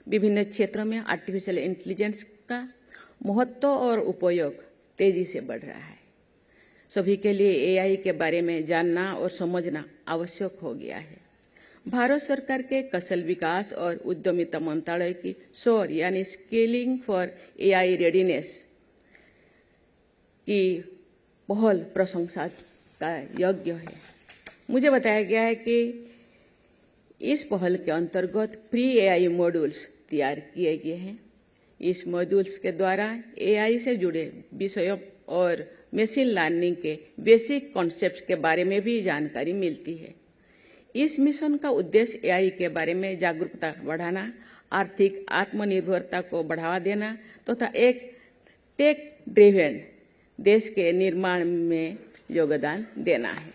विभिन्न क्षेत्रों में आर्टिफिशियल इंटेलिजेंस का महत्व और उपयोग तेजी से बढ़ रहा है। सभी के लिए एआई के बारे में जानना और समझना आवश्यक हो गया है। भारत सरकार के कौशल विकास और उद्यमिता मंत्रालय की SOAR यानी स्किलिंग फॉर एआई रेडीनेस की पहल प्रशंसा का योग्य है। मुझे बताया गया है कि इस पहल के अंतर्गत प्री एआई मॉड्यूल्स तैयार किए गए हैं। इस मॉड्यूल्स के द्वारा एआई से जुड़े विषयों और मशीन लर्निंग के बेसिक कॉन्सेप्ट्स के बारे में भी जानकारी मिलती है। इस मिशन का उद्देश्य एआई के बारे में जागरूकता बढ़ाना, आर्थिक आत्मनिर्भरता को बढ़ावा देना तथा एक टेक ड्रिवन देश के निर्माण में योगदान देना है।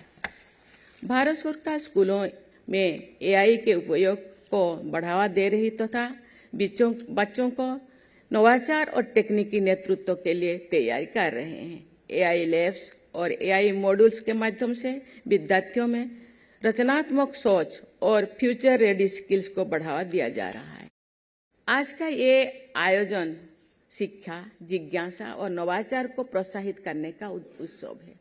भारत सरकार स्कूलों में एआई के उपयोग को बढ़ावा दे रही तथा बच्चों को नवाचार और तकनीकी नेतृत्व के लिए तैयारी कर रहे हैं। एआई लैब्स और एआई मॉड्यूल्स के माध्यम से विद्यार्थियों में रचनात्मक सोच और फ्यूचर रेडी स्किल्स को बढ़ावा दिया जा रहा है। आज का ये आयोजन शिक्षा, जिज्ञासा और नवाचार को प्रोत्साहित करने का उत्सव है।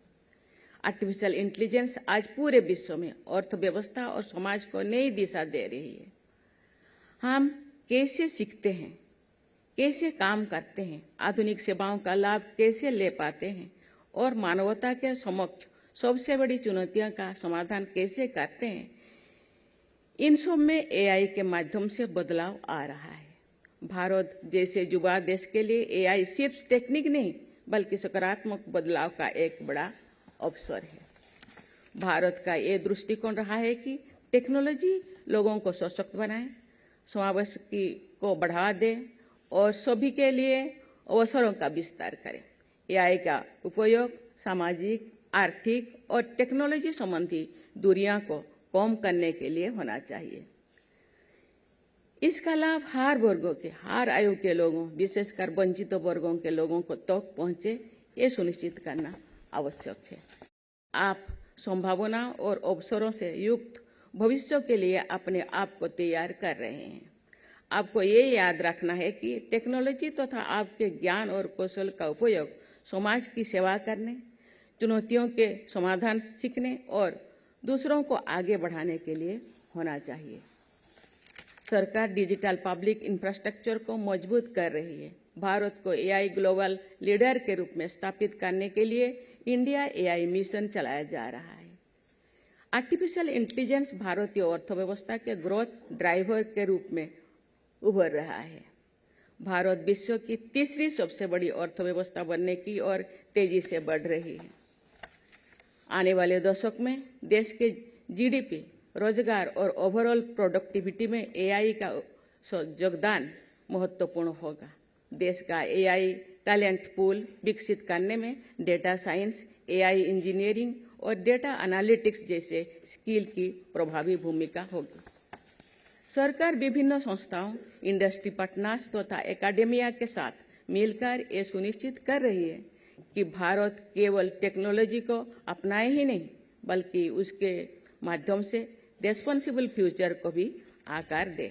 आर्टिफिशियल इंटेलिजेंस आज पूरे विश्व में अर्थव्यवस्था और समाज को नई दिशा दे रही है। हम कैसे सीखते हैं, कैसे काम करते हैं, आधुनिक सेवाओं का लाभ कैसे ले पाते हैं और मानवता के समक्ष सबसे बड़ी चुनौतियों का समाधान कैसे करते हैं, इन सब में एआई के माध्यम से बदलाव आ रहा है। भारत जैसे युवा देश के लिए एआई सिर्फ टेक्निक नहीं बल्कि सकारात्मक बदलाव का एक बड़ा अवसर है। भारत का ये दृष्टिकोण रहा है कि टेक्नोलॉजी लोगों को सशक्त बनाए, समावेश को बढ़ावा दे और सभी के लिए अवसरों का विस्तार करे। एआई का उपयोग सामाजिक, आर्थिक और टेक्नोलॉजी संबंधी दूरियां को कम करने के लिए होना चाहिए। इसका लाभ हर वर्गों के, हर आयु के लोगों, विशेषकर वंचित वर्गों के लोगों को तक पहुंचे, ये सुनिश्चित करना आवश्यक है। आप संभावना और अवसरों से युक्त भविष्य के लिए अपने आप को तैयार कर रहे हैं। आपको ये याद रखना है कि टेक्नोलॉजी तथा आपके ज्ञान और कौशल का उपयोग समाज की सेवा करने, चुनौतियों के समाधान सीखने और दूसरों को आगे बढ़ाने के लिए होना चाहिए। सरकार डिजिटल पब्लिक इंफ्रास्ट्रक्चर को मजबूत कर रही है। भारत को एआई ग्लोबल लीडर के रूप में स्थापित करने के लिए इंडिया एआई मिशन चलाया जा रहा है। आर्टिफिशियल इंटेलिजेंस भारतीय अर्थव्यवस्था के ग्रोथ ड्राइवर के रूप में उभर रहा है। भारत विश्व की तीसरी सबसे बड़ी अर्थव्यवस्था बनने की ओर तेजी से बढ़ रही है। आने वाले दशक में देश के जीडीपी, रोजगार और ओवरऑल प्रोडक्टिविटी में एआई का योगदान महत्वपूर्ण होगा। देश का एआई टैलेंट पूल विकसित करने में डेटा साइंस, एआई इंजीनियरिंग और डेटा एनालिटिक्स जैसे स्किल की प्रभावी भूमिका होगी। सरकार विभिन्न संस्थाओं, इंडस्ट्री पार्टनर्स तथा एकेडेमिया के साथ मिलकर ये सुनिश्चित कर रही है कि भारत केवल टेक्नोलॉजी को अपनाए ही नहीं बल्कि उसके माध्यम से रेस्पॉन्सिबल फ्यूचर को भी आकार दे।